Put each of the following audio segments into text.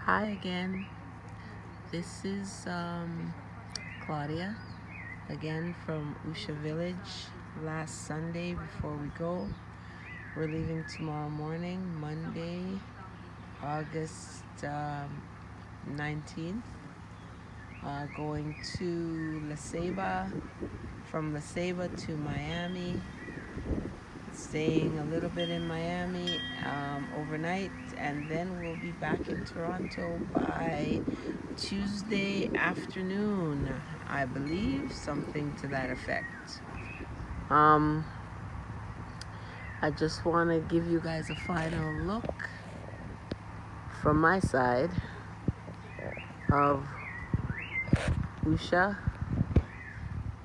Hi again. This is Claudia again from Usha Village. Last Sunday before we go, we're leaving tomorrow morning, Monday, August 19th. Going to La Ceiba, from La Ceiba to Miami, staying a little bit in Miami overnight, and then we'll be back in Toronto by Tuesday afternoon, I believe, something to that effect. Um, I just want to give you guys a final look from my side of Usha.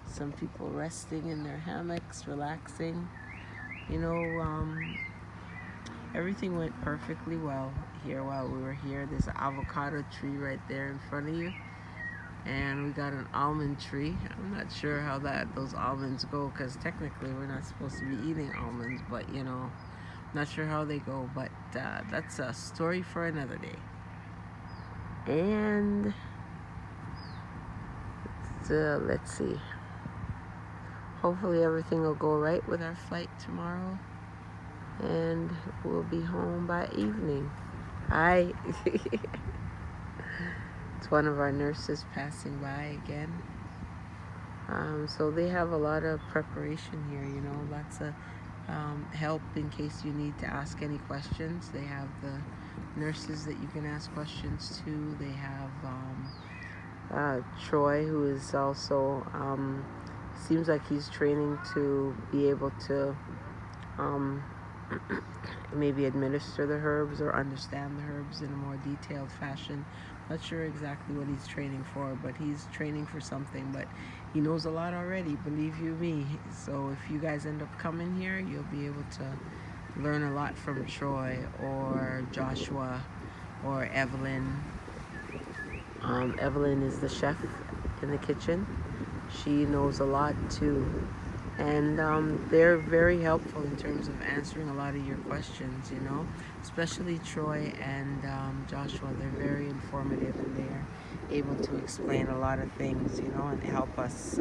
Some people resting in their hammocks, relaxing. You know, everything went perfectly well here while we were here. There's an avocado tree right there in front of you. And we got an almond tree. I'm not sure how those almonds go, because technically we're not supposed to be eating almonds, but not sure how they go, but that's a story for another day. And let's see. Hopefully everything will go right with our flight tomorrow, and we'll be home by evening. Hi. It's one of our nurses passing by again. So they have a lot of preparation here, lots of help in case you need to ask any questions. They have the nurses that you can ask questions to. They have Troy, who is also, seems like he's training to be able to maybe administer the herbs or understand the herbs in a more detailed fashion. Not sure exactly what he's training for, but he's training for something. But he knows a lot already, believe you me. So if you guys end up coming here, you'll be able to learn a lot from Troy or Joshua or Evelyn. Evelyn is the chef in the kitchen. She knows a lot too. And they're very helpful in terms of answering a lot of your questions, especially Troy and Joshua. They're very informative, and they're able to explain a lot of things, and help us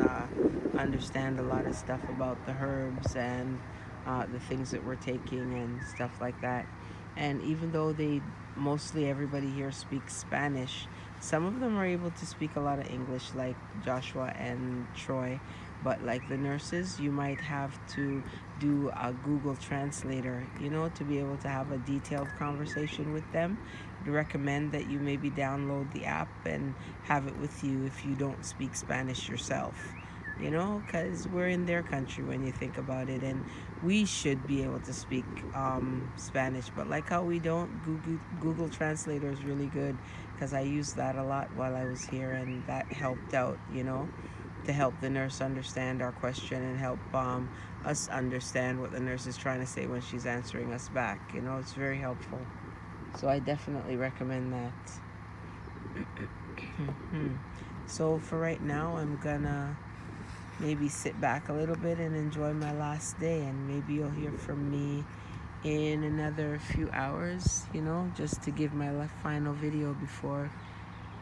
understand a lot of stuff about the herbs and the things that we're taking and stuff like that. And even though mostly everybody here speaks Spanish, some of them are able to speak a lot of English, like Joshua and Troy. But like the nurses, you might have to do a Google Translator, to be able to have a detailed conversation with them. I'd recommend that you maybe download the app and have it with you if you don't speak Spanish yourself, because we're in their country when you think about it, and we should be able to speak Spanish. But like how we don't, Google Translator is really good, because I used that a lot while I was here, and that helped out, to help the nurse understand our question and help us understand what the nurse is trying to say when she's answering us back. It's very helpful. So I definitely recommend that. So for right now, I'm gonna maybe sit back a little bit and enjoy my last day, and maybe you'll hear from me in another few hours, just to give my final video before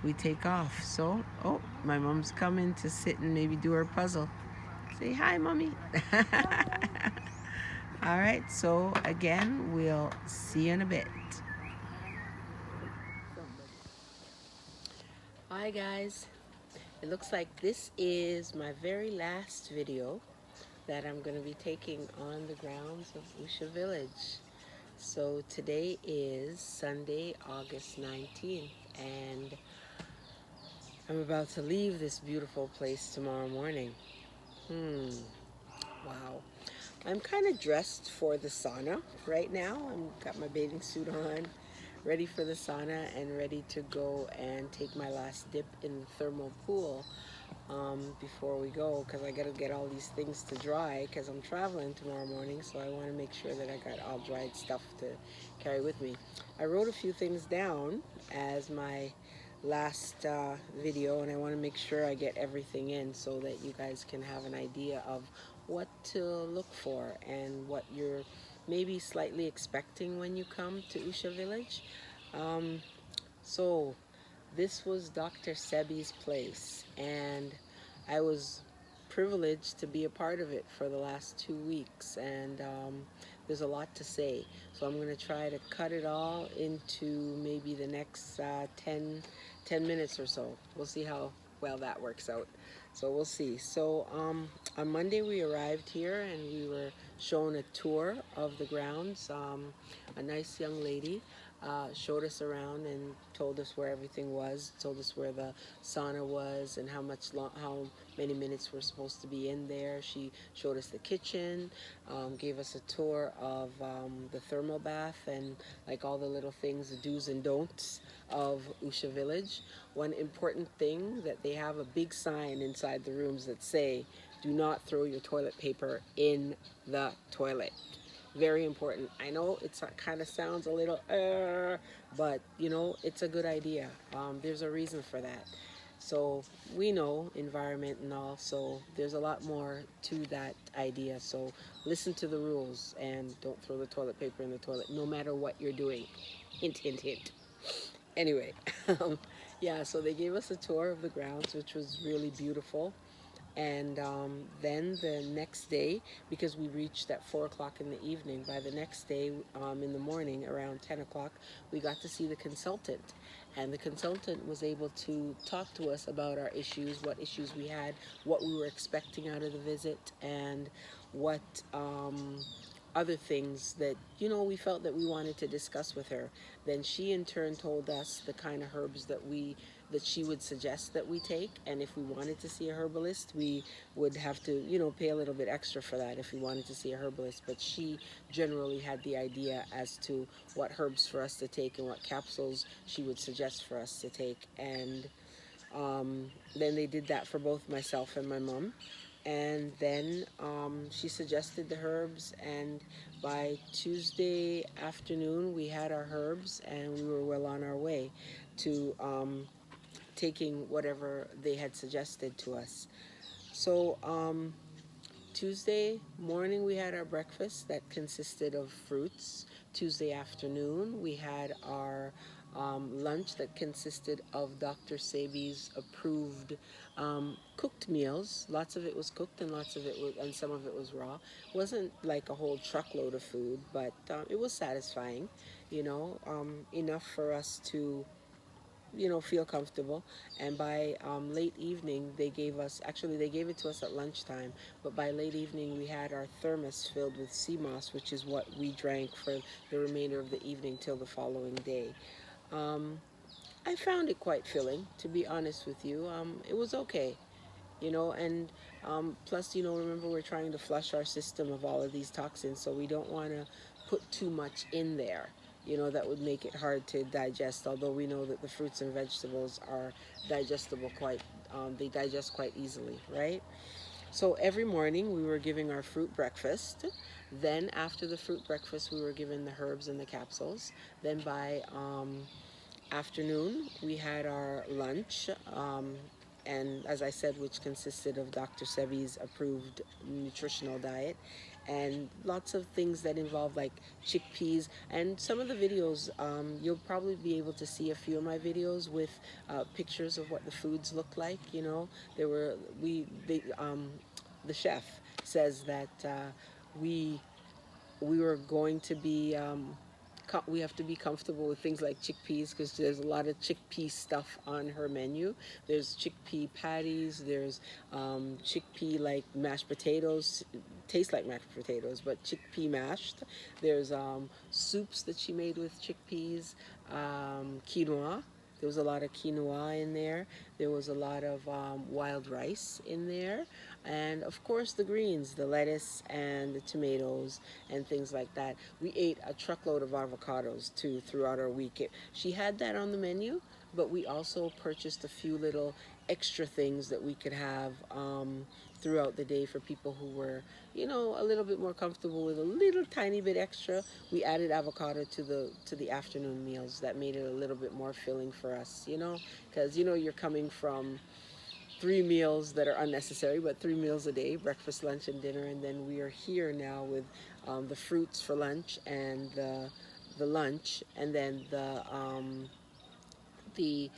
we take off. So, my mom's coming to sit and maybe do her puzzle. Say hi, mommy. All right, so again, we'll see you in a bit. Hi, guys. It looks like this is my very last video that I'm going to be taking on the grounds of Usha Village. So today is Sunday, August 19th, and I'm about to leave this beautiful place tomorrow morning. Wow. I'm kind of dressed for the sauna right now. I've got my bathing suit on, ready for the sauna, and ready to go and take my last dip in the thermal pool before we go, because I got to get all these things to dry, because I'm traveling tomorrow morning, so I want to make sure that I got all dried stuff to carry with me. I wrote a few things down as my last video, and I want to make sure I get everything in so that you guys can have an idea of what to look for and what you're maybe slightly expecting when you come to Usha Village. So, this was Dr. Sebi's place, and I was privileged to be a part of it for the last 2 weeks. And there's a lot to say, so I'm going to try to cut it all into maybe the next 10 minutes or so. We'll see how well that works out. So we'll see. So on Monday we arrived here and we were shown a tour of the grounds. A nice young lady showed us around and told us where everything was, told us where the sauna was and how many minutes we're supposed to be in there. She showed us the kitchen, gave us a tour of the thermal bath and like all the little things, the do's and don'ts of Usha Village. One important thing that they have a big sign inside the rooms that say, "Do not throw your toilet paper in the toilet." Very important. I know it kind of sounds a little, but you know, it's a good idea. There's a reason for that. So we know environment and all, so there's a lot more to that idea. So listen to the rules and don't throw the toilet paper in the toilet, no matter what you're doing. Hint, hint, hint. Anyway, yeah, so they gave us a tour of the grounds, which was really beautiful. And then the next day, because we reached at 4 o'clock in the evening, by the next day in the morning around 10 o'clock, we got to see the consultant. And the consultant was able to talk to us about our issues, what issues we had, what we were expecting out of the visit, and what other things that we felt that we wanted to discuss with her. Then she in turn told us the kind of herbs that she would suggest that we take, and if we wanted to see a herbalist, we would have to pay a little bit extra for that if we wanted to see a herbalist. But she generally had the idea as to what herbs for us to take and what capsules she would suggest for us to take. And then they did that for both myself and my mom. And then she suggested the herbs, and by Tuesday afternoon, we had our herbs, and we were well on our way to taking whatever they had suggested to us. So Tuesday morning, we had our breakfast that consisted of fruits. Tuesday afternoon, we had our lunch that consisted of Dr. Sebi's approved cooked meals. Lots of it was cooked, and lots of it was, and some of it was raw. It wasn't like a whole truckload of food, but it was satisfying. Enough for us to feel comfortable. And by late evening, they gave it to us at lunchtime, but by late evening, we had our thermos filled with sea moss, which is what we drank for the remainder of the evening till the following day. Um, I found it quite filling, to be honest with you. It was okay, and plus, remember, we're trying to flush our system of all of these toxins, so we don't want to put too much in there. That would make it hard to digest, although we know that the fruits and vegetables are digestible they digest quite easily, right? So every morning we were giving our fruit breakfast. Then after the fruit breakfast, we were given the herbs and the capsules. Then by afternoon, we had our lunch, and as I said, which consisted of Dr. Sebi's approved nutritional diet, and lots of things that involve like chickpeas. And some of the videos, you'll probably be able to see a few of my videos with pictures of what the foods look like. There were we they the chef says that we we were going to be we have to be comfortable with things like chickpeas because there's a lot of chickpea stuff on her menu. There's chickpea patties, there's chickpea like mashed potatoes, taste like mashed potatoes, but chickpea mashed. There's soups that she made with chickpeas, quinoa. There was a lot of quinoa in there. There was a lot of wild rice in there. And of course, the greens, the lettuce and the tomatoes and things like that. We ate a truckload of avocados too throughout our week. She had that on the menu, but we also purchased a few little extra things that we could have throughout the day for people who were, a little bit more comfortable with a little tiny bit extra. We added avocado to the afternoon meals. That made it a little bit more filling for us, because you're coming from 3 meals that are unnecessary, but 3 meals a day, breakfast, lunch, and dinner. And then we are here now with the fruits for lunch and the lunch, and then the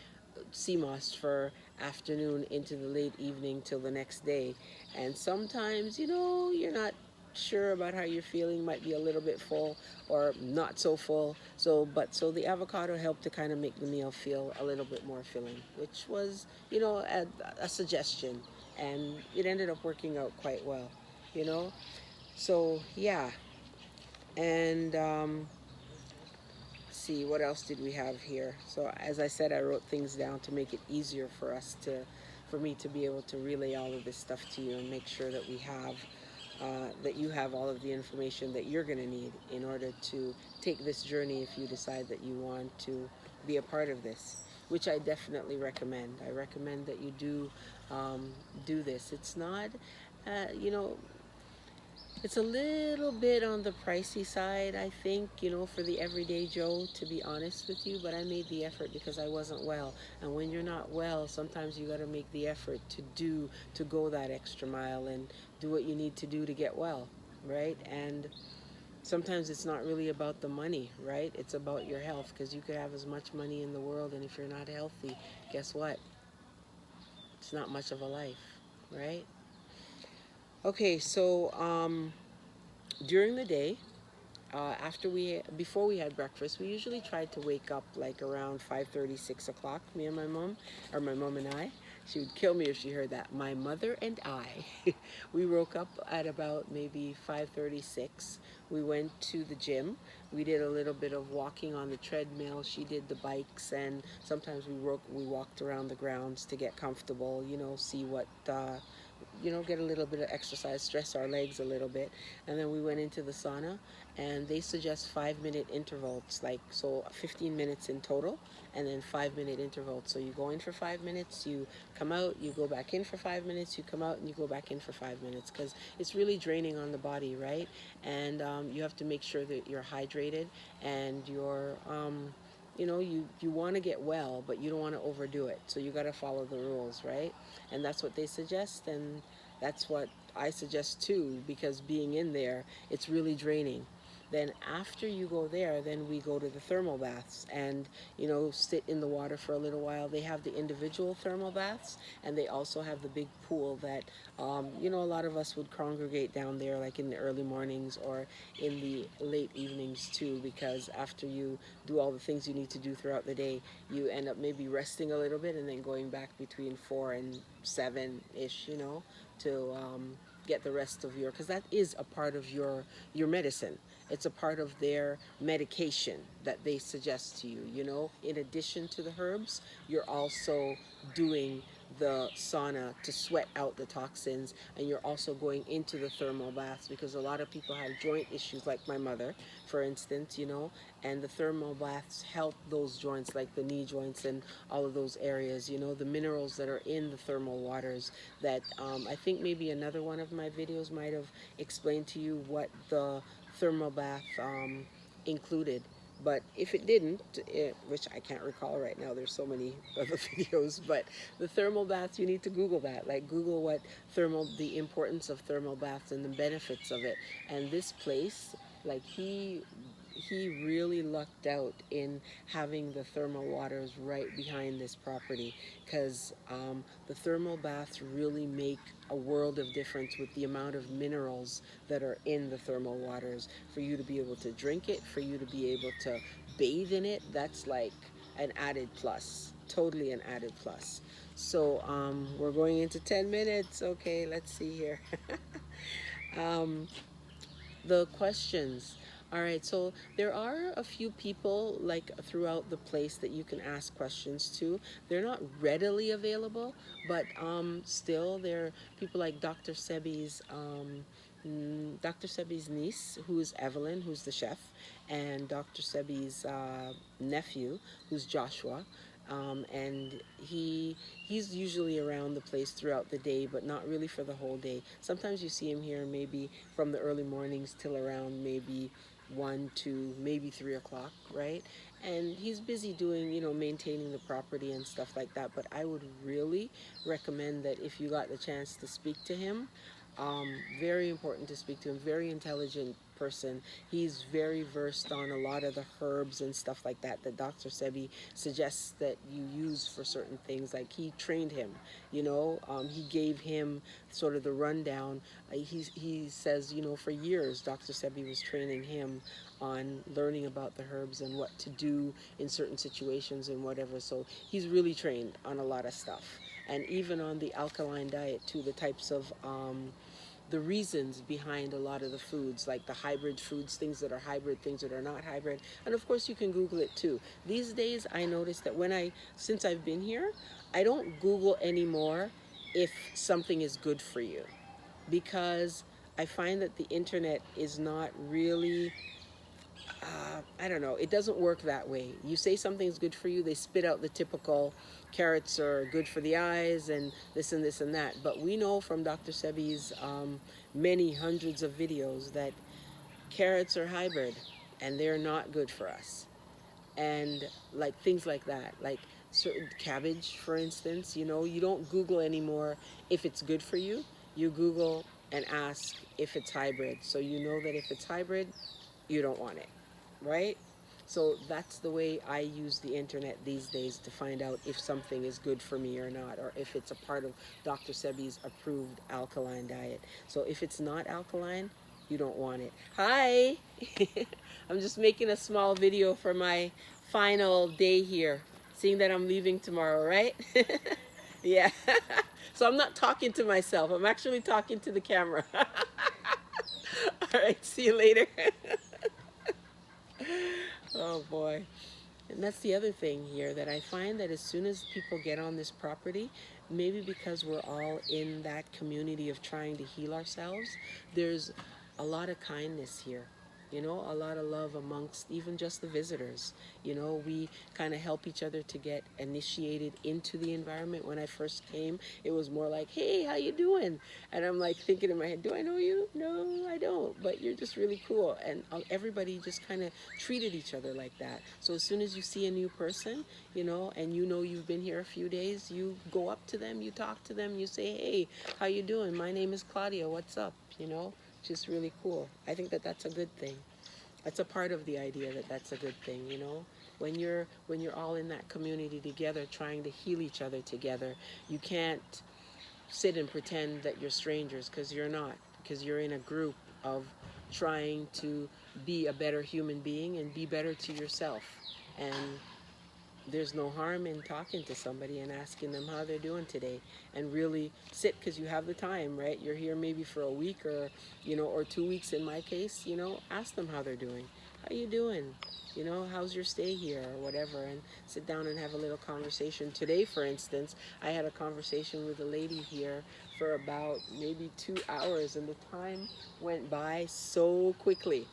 sea moss for afternoon into the late evening till the next day. And sometimes, you're not sure about how you're feeling, might be a little bit full or not so full. So the avocado helped to kind of make the meal feel a little bit more filling, which was, a suggestion. And it ended up working out quite well, you know. So yeah, and see what else did we have here. So as I said, I wrote things down to make it easier for me to be able to relay all of this stuff to you and make sure that that you have all of the information that you're going to need in order to take this journey if you decide that you want to be a part of this, which I definitely recommend. I recommend that you do this. It's not, you know, it's a little bit on the pricey side, I think, for the everyday Joe, to be honest with you, but I made the effort because I wasn't well. And when you're not well, sometimes you got to make the effort to go that extra mile and do what you need to do to get well, right? And sometimes it's not really about the money, right? It's about your health, because you could have as much money in the world, and if you're not healthy, guess what? It's not much of a life, right? Okay, so during the day, before we had breakfast, we usually tried to wake up like around 5:30, 6 o'clock, me and my mom, or my mom and I. She would kill me if she heard that. My mother and I. We woke up at about maybe 5:36. We went to the gym. We did a little bit of walking on the treadmill. She did the bikes, and sometimes we walked around the grounds to get comfortable, see what get a little bit of exercise, stress our legs a little bit. And then we went into the sauna, and they suggest 5-minute intervals, like, so 15 minutes in total, and then 5-minute intervals. So you go in for 5 minutes, you come out, you go back in for 5 minutes, you come out, and you go back in for 5 minutes, because it's really draining on the body, right? And you have to make sure that you're hydrated, and you want to get well, but you don't want to overdo it. So you got to follow the rules, right? And that's what they suggest, and that's what I suggest too, because being in there, it's really draining. Then after you go there, then we go to the thermal baths and, sit in the water for a little while. They have the individual thermal baths, and they also have the big pool that, a lot of us would congregate down there, like in the early mornings or in the late evenings too, because after you do all the things you need to do throughout the day, you end up maybe resting a little bit and then going back between 4 and 7-ish, to get the rest of because that is a part of your medicine. It's a part of their medication that they suggest to you. In addition to the herbs, you're also doing the sauna to sweat out the toxins, and you're also going into the thermal baths, because a lot of people have joint issues, like my mother, for instance, and the thermal baths help those joints, like the knee joints and all of those areas, the minerals that are in the thermal waters that I think maybe another one of my videos might have explained to you what the thermal bath included. But if it didn't, which I can't recall right now, there's so many other videos, but the thermal baths, you need to Google that. Like, Google the importance of thermal baths and the benefits of it. And this place, like, he really lucked out in having the thermal waters right behind this property, because the thermal baths really make a world of difference with the amount of minerals that are in the thermal waters. For you to be able to drink it, for you to be able to bathe in it, that's like an added plus, totally an added plus. So we're going into 10 minutes. Okay, let's see here. The questions. All right, so there are a few people like throughout the place that you can ask questions to. They're not readily available, but still there are people like Dr. Sebi's niece, who's Evelyn, who's the chef, and Dr. Sebi's nephew, who's Joshua. And he's usually around the place throughout the day, but not really for the whole day. Sometimes you see him here maybe from the early mornings till around maybe 1 to maybe 3 o'clock, right? And he's busy doing, maintaining the property and stuff like that. But I would really recommend that if you got the chance to speak to him, very important to speak to him, very intelligent person. He's very versed on a lot of the herbs and stuff like that that Dr. Sebi suggests that you use for certain things. Like he trained him, he gave him sort of the rundown. He says, for years Dr. Sebi was training him on learning about the herbs and what to do in certain situations and whatever. So he's really trained on a lot of stuff, and even on the alkaline diet too, the types of the reasons behind a lot of the foods, like the hybrid foods, things that are hybrid, things that are not hybrid. And of course you can Google it too. These days I notice that since I've been here, I don't Google anymore if something is good for you, because I find that the internet is not really, I don't know, it doesn't work that way. You say something is good for you, they spit out the typical carrots are good for the eyes and this and this and that. But we know from Dr. Sebi's many hundreds of videos that carrots are hybrid and they're not good for us. And like things like that, like certain cabbage, for instance, you don't Google anymore if it's good for you. You Google and ask if it's hybrid. So you know that if it's hybrid, you don't want it, right? So that's the way I use the internet these days to find out if something is good for me or not, or if it's a part of Dr. Sebi's approved alkaline diet. So if it's not alkaline, you don't want it. Hi! I'm just making a small video for my final day here, seeing that I'm leaving tomorrow, right? Yeah. So I'm not talking to myself. I'm actually talking to the camera. All right, see you later. Oh boy. And that's the other thing here, that I find that as soon as people get on this property, maybe because we're all in that community of trying to heal ourselves, there's a lot of kindness here. A lot of love amongst even just the visitors. We kind of help each other to get initiated into the environment. When I first came, it was more like, hey, how you doing? And I'm like thinking in my head, do I know you? No, I don't, but you're just really cool. And everybody just kind of treated each other like that. So as soon as you see a new person, and you've been here a few days, you go up to them, you talk to them, you say, hey, how you doing? My name is Claudia, what's up? Just really cool. I think that that's a good thing. That's a part of the idea that that's a good thing, when you're all in that community together trying to heal each other together. You can't sit and pretend that you're strangers, because you're not, because you're in a group of trying to be a better human being and be better to yourself. And there's no harm in talking to somebody and asking them how they're doing today, and really sit, because you have the time, right? You're here maybe for a week, or or 2 weeks in my case. Ask them how they're doing. How you doing? How's your stay here, or whatever, and sit down and have a little conversation. Today, for instance, I had a conversation with a lady here for about maybe 2 hours, and the time went by so quickly.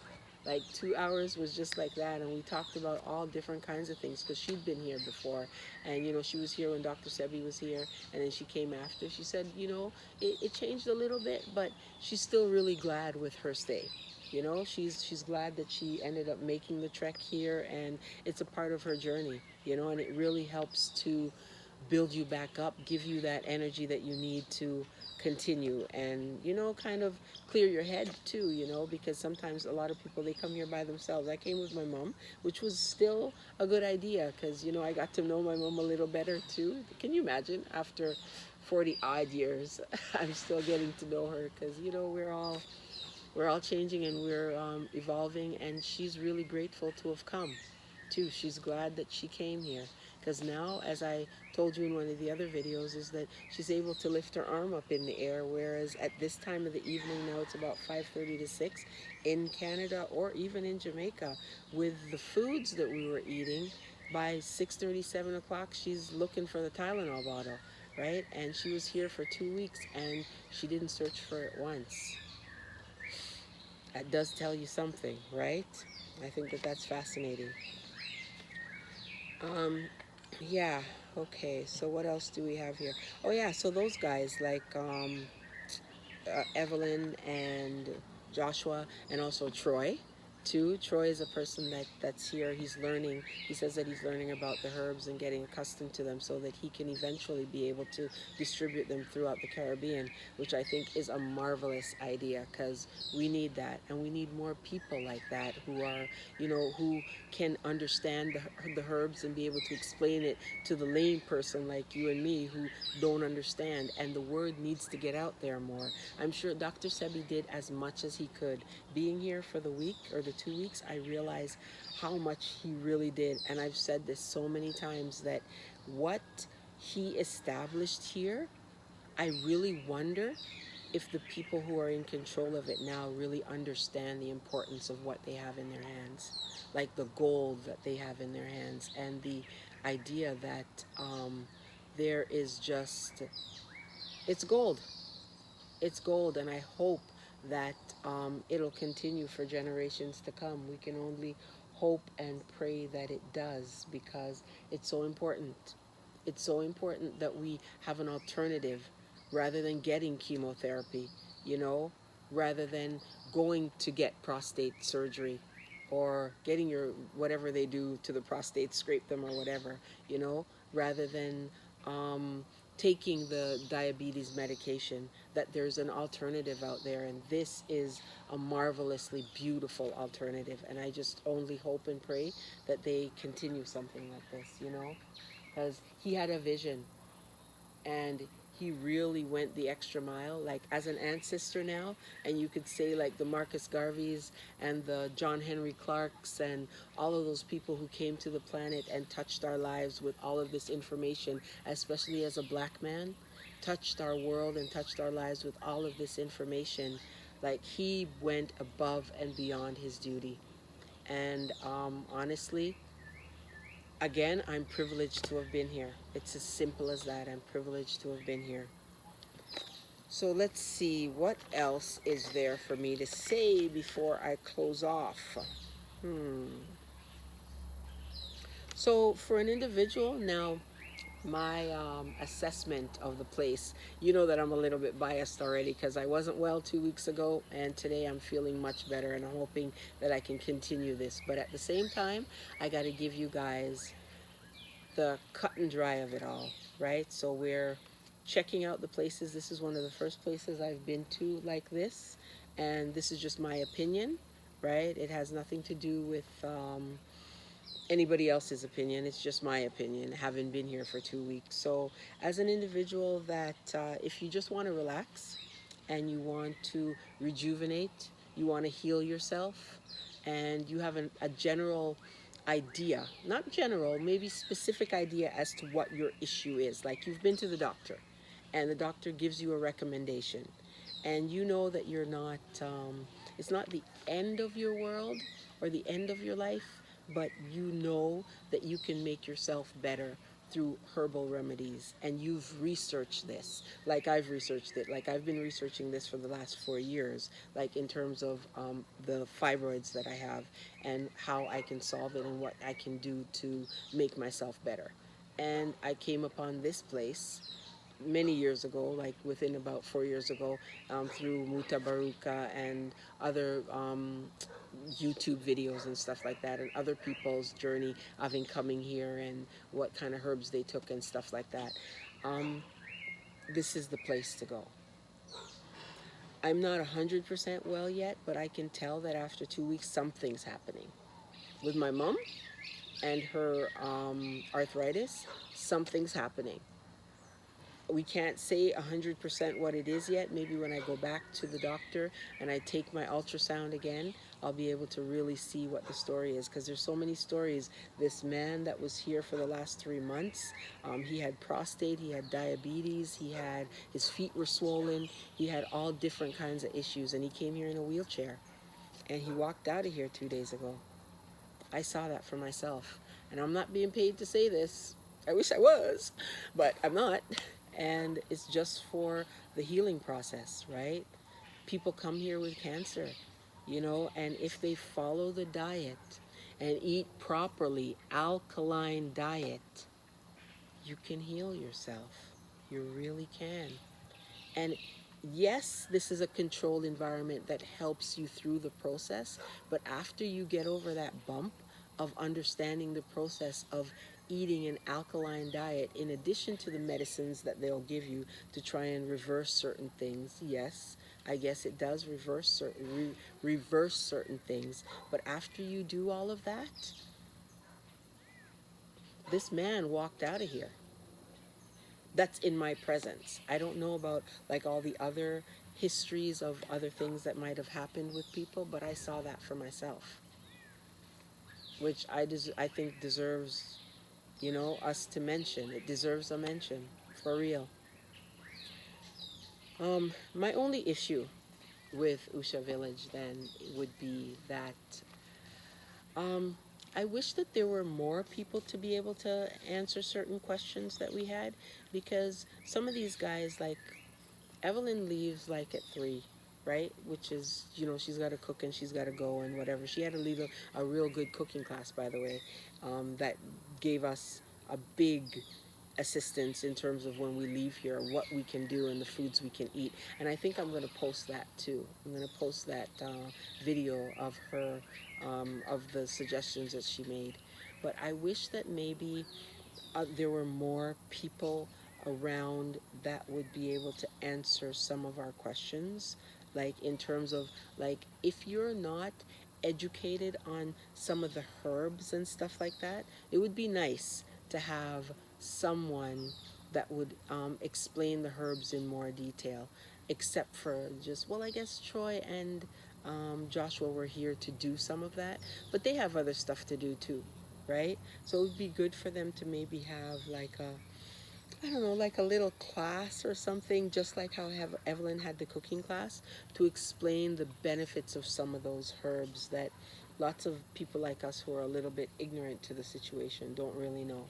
Like 2 hours was just like that, and we talked about all different kinds of things, because she'd been here before, and she was here when Dr. Sebi was here, and then she came after. She said, it changed a little bit, but she's still really glad with her stay. She's glad that she ended up making the trek here, and it's a part of her journey. And it really helps to build you back up, give you that energy that you need to continue, and kind of clear your head too, because sometimes a lot of people, they come here by themselves. I came with my mom, which was still a good idea, because I got to know my mom a little better too. Can you imagine, after 40 odd years I'm still getting to know her, because we're all changing, and we're evolving, and she's really grateful to have come too. She's glad that she came here, because now, as I told you in one of the other videos, is that she's able to lift her arm up in the air, whereas at this time of the evening, now it's about 5:30 to 6 in Canada, or even in Jamaica, with the foods that we were eating, by 6:30, 7 o'clock, she's looking for the Tylenol bottle, right? And she was here for 2 weeks, and she didn't search for it once. That does tell you something, right? I think that that's fascinating. Yeah, okay, so what else do we have here? Oh yeah, so those guys, like Evelyn and Joshua, and also Troy, too. Troy is a person that's here. He's learning. He says that he's learning about the herbs and getting accustomed to them so that he can eventually be able to distribute them throughout the Caribbean, which I think is a marvelous idea, because we need that, and we need more people like that who are, who can understand the herbs and be able to explain it to the lame person like you and me who don't understand. And the word needs to get out there more. I'm sure Dr. Sebi did as much as he could. Being here for the week or the 2 weeks, I realized how much he really did. And I've said this so many times that what he established here, I really wonder if the people who are in control of it now really understand the importance of what they have in their hands, like the gold that they have in their hands, and the idea that there is just, it's gold. It's gold, and I hope that it'll continue for generations to come. We can only hope and pray that it does, because it's so important. It's so important that we have an alternative rather than getting chemotherapy, you know, rather than going to get prostate surgery or getting your whatever they do to the prostate, scrape them or whatever, rather than taking the diabetes medication, that there's an alternative out there, and this is a marvelously beautiful alternative. And I just only hope and pray that they continue something like this, because he had a vision, and he really went the extra mile, like as an ancestor now. And you could say like the Marcus Garveys and the John Henry Clarks and all of those people who came to the planet and touched our lives with all of this information, especially as a black man, touched our world and touched our lives with all of this information. Like, he went above and beyond his duty. And honestly, again, I'm privileged to have been here. It's as simple as that. I'm privileged to have been here. So let's see, what else is there for me to say before I close off? So for an individual, now, my assessment of the place, you know that I'm a little bit biased already because I wasn't well 2 weeks ago, and today I'm feeling much better, and I'm hoping that I can continue this. But at the same time, I got to give you guys the cut and dry of it all, right? So we're checking out the places. This is one of the first places I've been to like this, and this is just my opinion, right? It has nothing to do with anybody else's opinion. It's just my opinion, having been here for 2 weeks. So as an individual that if you just want to relax and you want to rejuvenate, you want to heal yourself, and you have a general idea, not general, maybe specific idea as to what your issue is. Like, you've been to the doctor and the doctor gives you a recommendation, and you know that you're not, it's not the end of your world or the end of your life, but you know that you can make yourself better through herbal remedies, and you've researched this like I've researched it, like I've been researching this for the last 4 years, like in terms of the fibroids that I have and how I can solve it and what I can do to make myself better. And I came upon this place many years ago, like within about 4 years ago, through Muta Baruka and other YouTube videos and stuff like that, and other people's journey of in coming here and what kind of herbs they took and stuff like that. This is the place to go. I'm not 100% well yet, but I can tell that after 2 weeks, something's happening. With my mom and her arthritis, something's happening. We can't say 100% what it is yet. Maybe when I go back to the doctor and I take my ultrasound again, I'll be able to really see what the story is, because there's so many stories. This man that was here for the last 3 months, he had prostate, he had diabetes, his feet were swollen, he had all different kinds of issues, and he came here in a wheelchair, and he walked out of here 2 days ago. I saw that for myself, and I'm not being paid to say this. I wish I was, but I'm not. And it's just for the healing process, right? People come here with cancer, and if they follow the diet and eat properly, alkaline diet, you can heal yourself. You really can. And yes, this is a controlled environment that helps you through the process, but after you get over that bump of understanding the process of eating an alkaline diet, in addition to the medicines that they'll give you to try and reverse certain things, yes, I guess it does reverse certain things. But after you do all of that, this man walked out of here. That's in my presence. I don't know about like all the other histories of other things that might have happened with people, but I saw that for myself, which I think deserves, us to mention. It deserves a mention for real. My only issue with Usha Village then would be that um, I wish that there were more people to be able to answer certain questions that we had, because some of these guys, like Evelyn leaves like at 3, right? Which is, she's got to cook and she's got to go and whatever. She had to leave a real good cooking class, by the way, that gave us a big assistance in terms of when we leave here, what we can do and the foods we can eat. And I think I'm going to post that too. I'm going to post that video of her, of the suggestions that she made. But I wish that maybe there were more people around that would be able to answer some of our questions, like in terms of, like, if you're not educated on some of the herbs and stuff like that, it would be nice to have someone that would explain the herbs in more detail, except for just, well, I guess Troy and Joshua were here to do some of that, but they have other stuff to do too, right? So it would be good for them to maybe have like a, I don't know, like a little class or something, just like how Evelyn had the cooking class, to explain the benefits of some of those herbs that lots of people like us who are a little bit ignorant to the situation don't really know.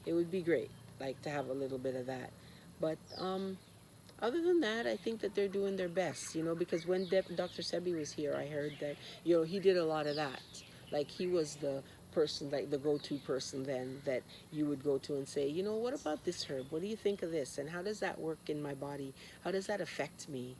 It would be great, like to have a little bit of that. But other than that, I think that they're doing their best, because when Dr. Sebi was here, I heard that, he did a lot of that. Like, he was the person, like the go-to person then that you would go to and say, what about this herb? What do you think of this? And how does that work in my body? How does that affect me?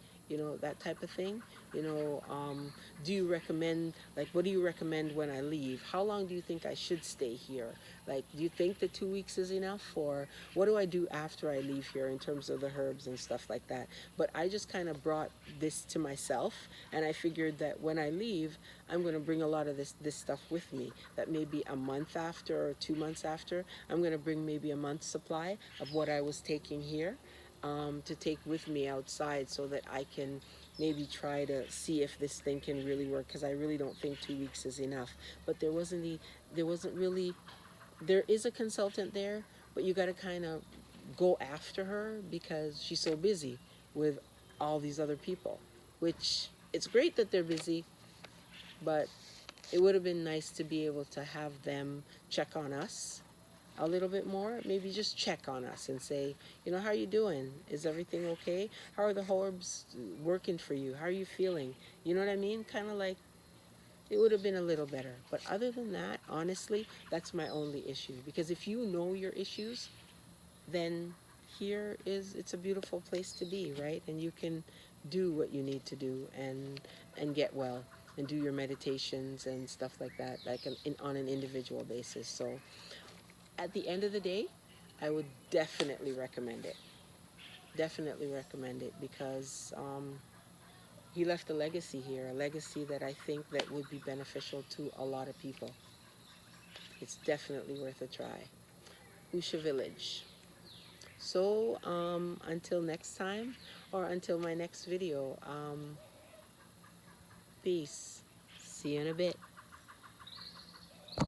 That type of thing. Do you recommend, like, what do you recommend when I leave? How long do you think I should stay here? Like, do you think the 2 weeks is enough? Or what do I do after I leave here in terms of the herbs and stuff like that? But I just kind of brought this to myself, and I figured that when I leave, I'm going to bring a lot of this stuff with me. That maybe a month after or 2 months after, I'm going to bring maybe a month's supply of what I was taking here, to take with me outside, so that I can maybe try to see if this thing can really work, because I really don't think 2 weeks is enough. But there wasn't really, there is a consultant there, but you got to kind of go after her because she's so busy with all these other people, which it's great that they're busy, but it would have been nice to be able to have them check on us a little bit more. Maybe just check on us and say, how are you doing? Is everything okay? How are the herbs working for you? How are you feeling? You know what I mean? Kind of like, it would have been a little better. But other than that, honestly, that's my only issue. Because if you know your issues, then it's a beautiful place to be, right? And you can do what you need to do and get well and do your meditations and stuff like that, like on an individual basis. So at the end of the day, I would definitely recommend it. Definitely recommend it, because he left a legacy here, a legacy that I think that would be beneficial to a lot of people. It's definitely worth a try. Usha Village. So until next time, or until my next video, peace. See you in a bit.